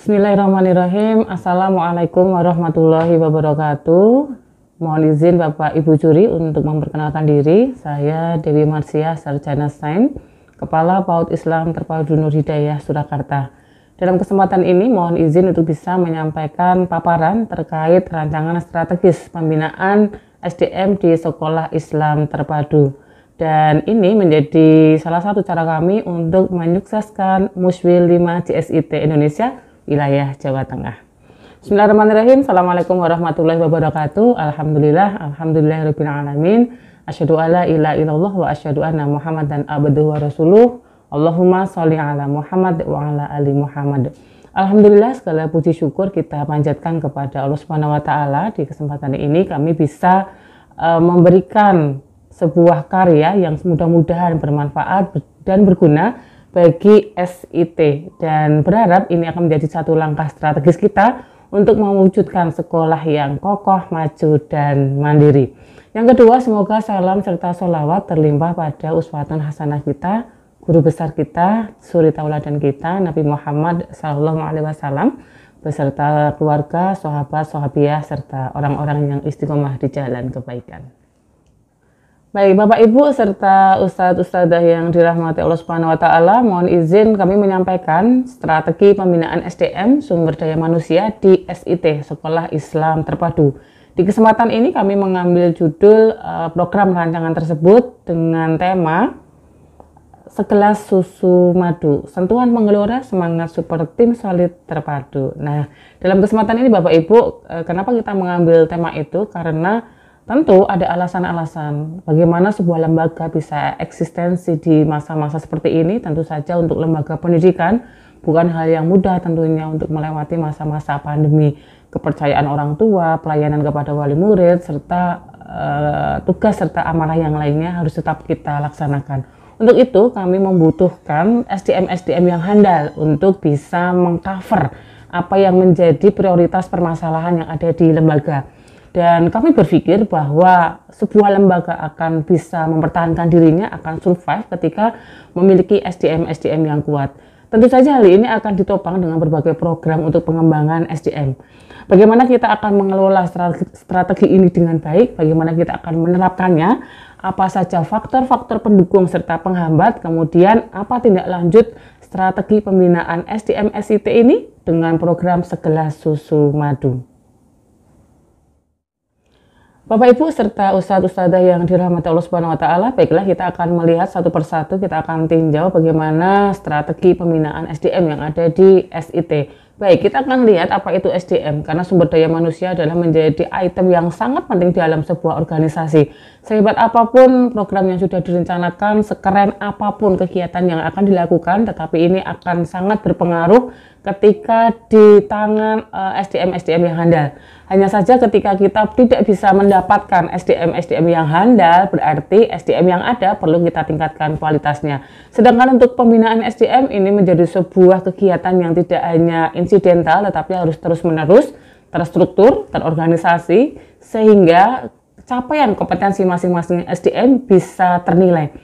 Bismillahirrahmanirrahim. Assalamualaikum warahmatullahi wabarakatuh. Mohon izin Bapak Ibu juri untuk memperkenalkan diri. Saya Dewi Marsia, Sarjana Sains, Kepala PAUD Islam Terpadu Nur Hidayah Surakarta. Dalam kesempatan ini mohon izin untuk bisa menyampaikan paparan terkait rancangan strategis pembinaan SDM di Sekolah Islam Terpadu. Dan ini menjadi salah satu cara kami untuk menyukseskan Muswil 5 JSIT Indonesia wilayah Jawa Tengah. Bismillahirrahmanirrahim. Assalamualaikum warahmatullahi wabarakatuh. Alhamdulillahirabbil alamin. Asyhadu alla ilaha illallah wa asyhadu anna Muhammadan abduhu wa rasuluh. Allahumma sholli ala Muhammad wa ala ali Muhammad. Alhamdulillah, segala puji syukur kita panjatkan kepada Allah Subhanahu wa taala. Di kesempatan ini kami bisa memberikan sebuah karya yang mudah-mudahan bermanfaat dan berguna bagi SIT, dan berharap ini akan menjadi satu langkah strategis kita untuk mewujudkan sekolah yang kokoh, maju, dan mandiri. Yang kedua, semoga salam serta sholawat terlimpah pada uswatun hasanah kita, guru besar kita, suri tauladan kita, Nabi Muhammad SAW, beserta keluarga, sahabat, sahabiah, serta orang-orang yang istiqomah di jalan kebaikan. Baik, Bapak Ibu serta Ustadz-Ustadzah yang dirahmati Allah Subhanahu wa taala, mohon izin kami menyampaikan strategi pembinaan SDM sumber daya manusia di SIT Sekolah Islam Terpadu. Di kesempatan ini kami mengambil judul program rancangan tersebut dengan tema Segelas Susu Madu, Sentuhan Penggelora Semangat Super Tim Solid Terpadu. Nah, dalam kesempatan ini Bapak Ibu, kenapa kita mengambil tema itu? Karena tentu ada alasan-alasan bagaimana sebuah lembaga bisa eksistensi di masa-masa seperti ini. Tentu saja untuk lembaga pendidikan bukan hal yang mudah tentunya untuk melewati masa-masa pandemi. Kepercayaan orang tua, pelayanan kepada wali murid, serta tugas serta amanah yang lainnya harus tetap kita laksanakan. Untuk itu kami membutuhkan SDM-SDM yang handal untuk bisa mengcover apa yang menjadi prioritas permasalahan yang ada di lembaga. Dan kami berpikir bahwa sebuah lembaga akan bisa mempertahankan dirinya, akan survive ketika memiliki SDM-SDM yang kuat. Tentu saja hal ini akan ditopang dengan berbagai program untuk pengembangan SDM. Bagaimana kita akan mengelola strategi ini dengan baik, bagaimana kita akan menerapkannya, apa saja faktor-faktor pendukung serta penghambat, kemudian apa tindak lanjut strategi pembinaan SDM SIT ini dengan program Segelas Susu Madu. Bapak Ibu serta Ustadz-Ustadzah yang dirahmati Allah Subhanahu wa taala, baiklah kita akan melihat satu persatu, kita akan tinjau bagaimana strategi pembinaan SDM yang ada di SIT. Baik, kita akan lihat apa itu SDM, karena sumber daya manusia adalah menjadi item yang sangat penting dalam sebuah organisasi. Sehebat apapun program yang sudah direncanakan, sekeren apapun kegiatan yang akan dilakukan, tetapi ini akan sangat berpengaruh ketika di tangan SDM-SDM yang handal. Hanya saja ketika kita tidak bisa mendapatkan SDM-SDM yang handal, berarti SDM yang ada perlu kita tingkatkan kualitasnya. Sedangkan untuk pembinaan SDM ini menjadi sebuah kegiatan yang tidak hanya insidental, tetapi harus terus-menerus, terstruktur, terorganisasi, sehingga capaian kompetensi masing-masing SDM bisa ternilai.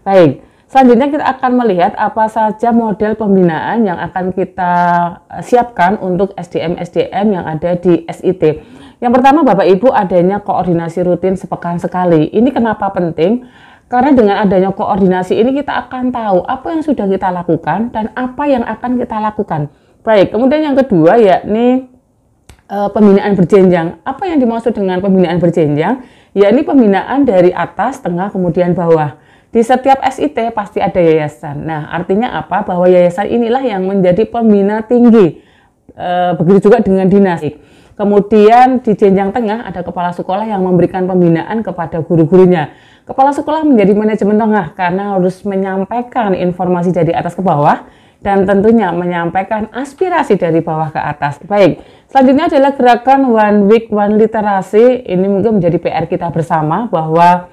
Baik, selanjutnya kita akan melihat apa saja model pembinaan yang akan kita siapkan untuk SDM-SDM yang ada di SIT. Yang pertama Bapak Ibu, adanya koordinasi rutin sepekan sekali. Ini kenapa penting? Karena dengan adanya koordinasi ini kita akan tahu apa yang sudah kita lakukan dan apa yang akan kita lakukan. Baik, kemudian yang kedua yakni pembinaan berjenjang. Apa yang dimaksud dengan pembinaan berjenjang? Yakni pembinaan dari atas, tengah, kemudian bawah. Di setiap SIT pasti ada yayasan. Nah, artinya apa? Bahwa yayasan inilah yang menjadi pembina tinggi. Begitu juga dengan dinas. Kemudian di jenjang tengah ada kepala sekolah yang memberikan pembinaan kepada guru-gurunya. Kepala sekolah menjadi manajemen tengah karena harus menyampaikan informasi dari atas ke bawah dan tentunya menyampaikan aspirasi dari bawah ke atas. Baik, selanjutnya adalah gerakan One Week One Literasi. Ini mungkin menjadi PR kita bersama bahwa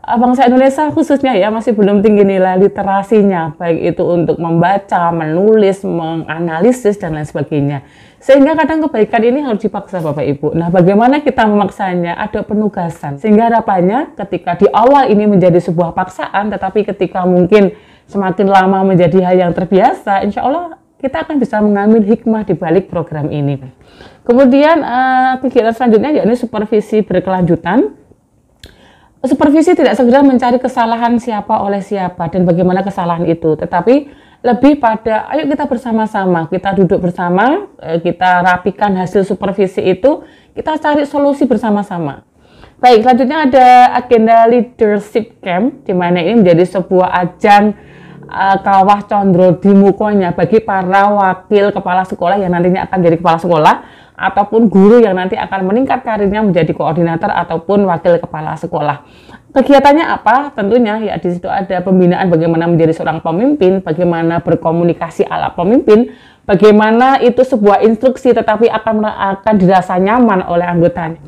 bangsa Indonesia khususnya ya masih belum tinggi nilai literasinya, baik itu untuk membaca, menulis, menganalisis, dan lain sebagainya. Sehingga kadang kebaikan ini harus dipaksa Bapak Ibu. Nah, bagaimana kita memaksanya? Ada penugasan. Sehingga harapannya ketika di awal ini menjadi sebuah paksaan, tetapi ketika mungkin semakin lama menjadi hal yang terbiasa, insya Allah kita akan bisa mengambil hikmah di balik program ini. Kemudian kegiatan selanjutnya yakni supervisi berkelanjutan. Supervisi tidak segera mencari kesalahan siapa oleh siapa dan bagaimana kesalahan itu, tetapi lebih pada ayo kita bersama-sama, kita duduk bersama, kita rapikan hasil supervisi itu, kita cari solusi bersama-sama. Baik, selanjutnya ada agenda leadership camp, di mana ini menjadi sebuah ajang kawah condro di mukonya bagi para wakil kepala sekolah yang nantinya akan jadi kepala sekolah ataupun guru yang nanti akan meningkat karirnya menjadi koordinator ataupun wakil kepala sekolah. Kegiatannya apa? Tentunya ya di situ ada pembinaan bagaimana menjadi seorang pemimpin, bagaimana berkomunikasi ala pemimpin, bagaimana itu sebuah instruksi tetapi akan dirasa nyaman oleh anggotanya.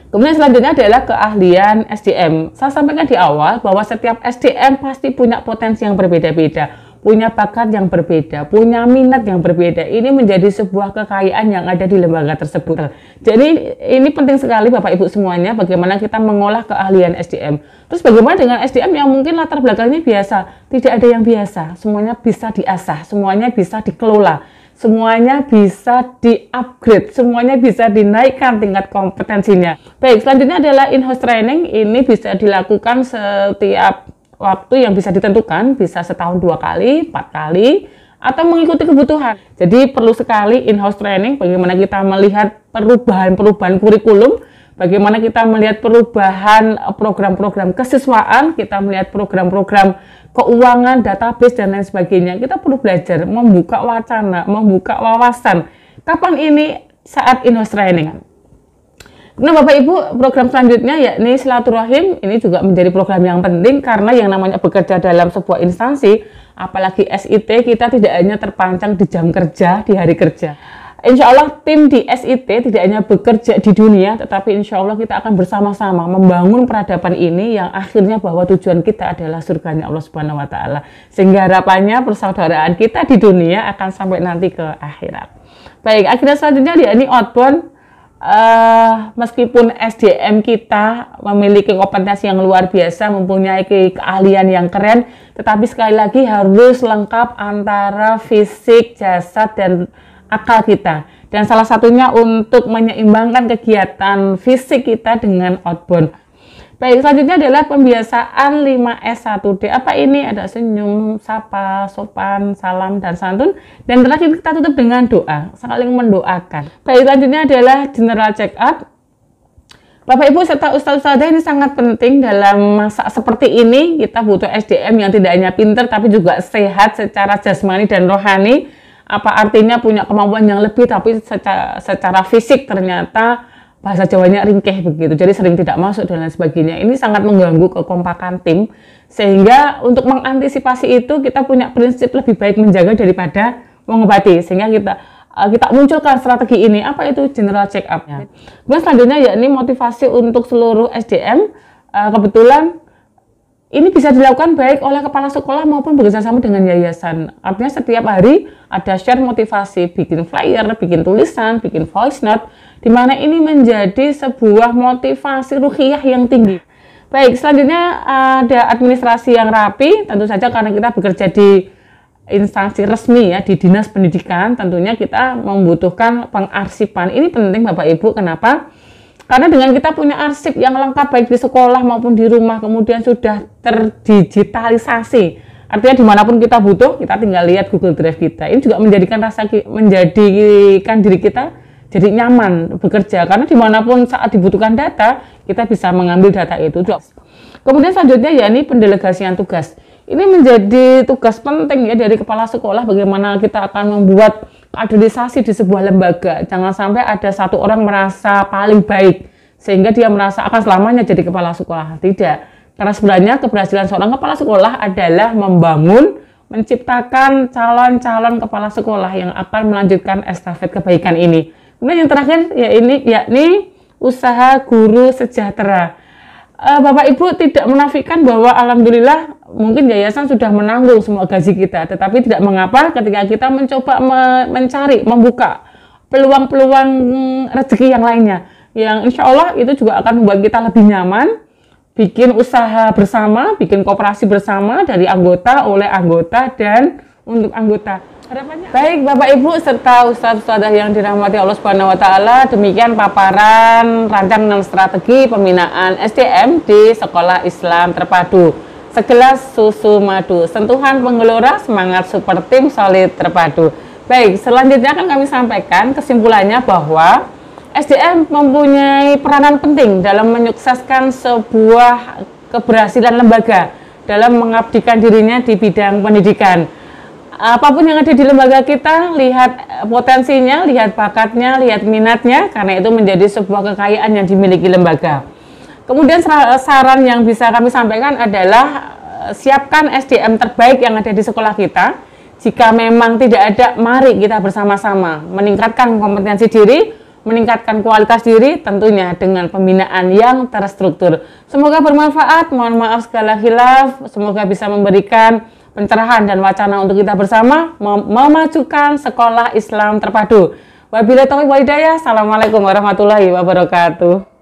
Kemudian selanjutnya adalah keahlian SDM. Saya sampaikan di awal bahwa setiap SDM pasti punya potensi yang berbeda-beda, punya bakat yang berbeda, punya minat yang berbeda. Ini menjadi sebuah kekayaan yang ada di lembaga tersebut. Jadi ini penting sekali Bapak Ibu semuanya, bagaimana kita mengolah keahlian SDM. Terus bagaimana dengan SDM yang mungkin latar belakangnya biasa? Tidak ada yang biasa, semuanya bisa diasah, semuanya bisa dikelola. Semuanya bisa di-upgrade, semuanya bisa dinaikkan tingkat kompetensinya. Baik, selanjutnya adalah in-house training. Ini bisa dilakukan setiap waktu yang bisa ditentukan, bisa setahun 2 kali, 4 kali, atau mengikuti kebutuhan. Jadi perlu sekali in-house training, bagaimana kita melihat perubahan-perubahan kurikulum, bagaimana kita melihat perubahan program-program kesiswaan, kita melihat program-program keuangan, database, dan lain sebagainya. Kita perlu belajar, membuka wacana, membuka wawasan. Kapan ini? Saat in-house training. Nah Bapak Ibu, program selanjutnya yakni silaturahim. Ini juga menjadi program yang penting karena yang namanya bekerja dalam sebuah instansi, apalagi SIT, kita tidak hanya terpancang di jam kerja, di hari kerja. Insya Allah tim di SIT tidak hanya bekerja di dunia, tetapi insya Allah kita akan bersama-sama membangun peradaban ini yang akhirnya bahwa tujuan kita adalah surganya Allah Subhanahu Wa Taala. Sehingga harapannya persaudaraan kita di dunia akan sampai nanti ke akhirat. Baik, akhirnya selanjutnya yakni outbound. Meskipun SDM kita memiliki kompetensi yang luar biasa, mempunyai keahlian yang keren, tetapi sekali lagi harus lengkap antara fisik, jasad, dan akal kita. Dan salah satunya untuk menyeimbangkan kegiatan fisik kita dengan outbound. Baik, selanjutnya adalah pembiasaan 5S1D. Apa ini? Ada senyum, sapa, sopan, salam, dan santun. Dan terakhir kita tutup dengan doa, saling mendoakan. Baik, selanjutnya adalah general check up. Bapak Ibu serta Ustadz-Ustadzah ini sangat penting dalam masa seperti ini. Kita butuh SDM yang tidak hanya pinter, tapi juga sehat secara jasmani dan rohani. Apa artinya punya kemampuan yang lebih, tapi secara fisik ternyata bahasa Jawanya ringkeh begitu, jadi sering tidak masuk dan lain sebagainya. Ini sangat mengganggu kekompakan tim, sehingga untuk mengantisipasi itu kita punya prinsip lebih baik menjaga daripada mengobati, sehingga kita munculkan strategi ini. Apa itu general check up? Kemudian selanjutnya yakni motivasi untuk seluruh SDM. Kebetulan ini bisa dilakukan baik oleh kepala sekolah maupun bekerjasama dengan yayasan. Artinya setiap hari ada share motivasi, bikin flyer, bikin tulisan, bikin voice note, di mana ini menjadi sebuah motivasi ruhiyah yang tinggi. Baik, selanjutnya ada administrasi yang rapi, tentu saja karena kita bekerja di instansi resmi ya, di dinas pendidikan, tentunya kita membutuhkan pengarsipan. Ini penting Bapak Ibu, kenapa? Karena dengan kita punya arsip yang lengkap baik di sekolah maupun di rumah, kemudian sudah terdigitalisasi. Artinya dimanapun kita butuh, kita tinggal lihat Google Drive kita. Ini juga menjadikan diri kita jadi nyaman bekerja. Karena dimanapun saat dibutuhkan data, kita bisa mengambil data itu. Kemudian selanjutnya yakni pendelegasian tugas. Ini menjadi tugas penting ya dari kepala sekolah, bagaimana kita akan membuat kaderisasi di sebuah lembaga. Jangan sampai ada satu orang merasa paling baik sehingga dia merasa akan selamanya jadi kepala sekolah. Tidak. Karena sebenarnya keberhasilan seorang kepala sekolah adalah membangun, menciptakan calon-calon kepala sekolah yang akan melanjutkan estafet kebaikan ini. Kemudian yang terakhir yakni usaha guru sejahtera. Bapak Ibu tidak menafikan bahwa alhamdulillah mungkin yayasan sudah menanggung semua gaji kita, tetapi tidak mengapa ketika kita mencoba mencari, membuka peluang-peluang rezeki yang lainnya, yang insya Allah itu juga akan membuat kita lebih nyaman, bikin usaha bersama, bikin koperasi bersama dari anggota, oleh anggota, dan untuk anggota. Baik Bapak Ibu serta Ustadz-Ustadzah yang dirahmati Allah Subhanahu wa taala, demikian paparan rancangan strategi pembinaan SDM di Sekolah Islam Terpadu. Segelas susu madu, sentuhan penggelora semangat super tim solid terpadu. Baik, selanjutnya akan kami sampaikan kesimpulannya bahwa SDM mempunyai peranan penting dalam menyukseskan sebuah keberhasilan lembaga dalam mengabdikan dirinya di bidang pendidikan. Apapun yang ada di lembaga kita, lihat potensinya, lihat bakatnya, lihat minatnya, karena itu menjadi sebuah kekayaan yang dimiliki lembaga. Kemudian saran yang bisa kami sampaikan adalah siapkan SDM terbaik yang ada di sekolah kita. Jika memang tidak ada, mari kita bersama-sama meningkatkan kompetensi diri, meningkatkan kualitas diri, tentunya dengan pembinaan yang terstruktur. Semoga bermanfaat, mohon maaf segala khilaf, semoga bisa memberikan pencerahan dan wacana untuk kita bersama memajukan sekolah Islam terpadu. Wabillahi taufiq wal hidayah. Assalamualaikum warahmatullahi wabarakatuh.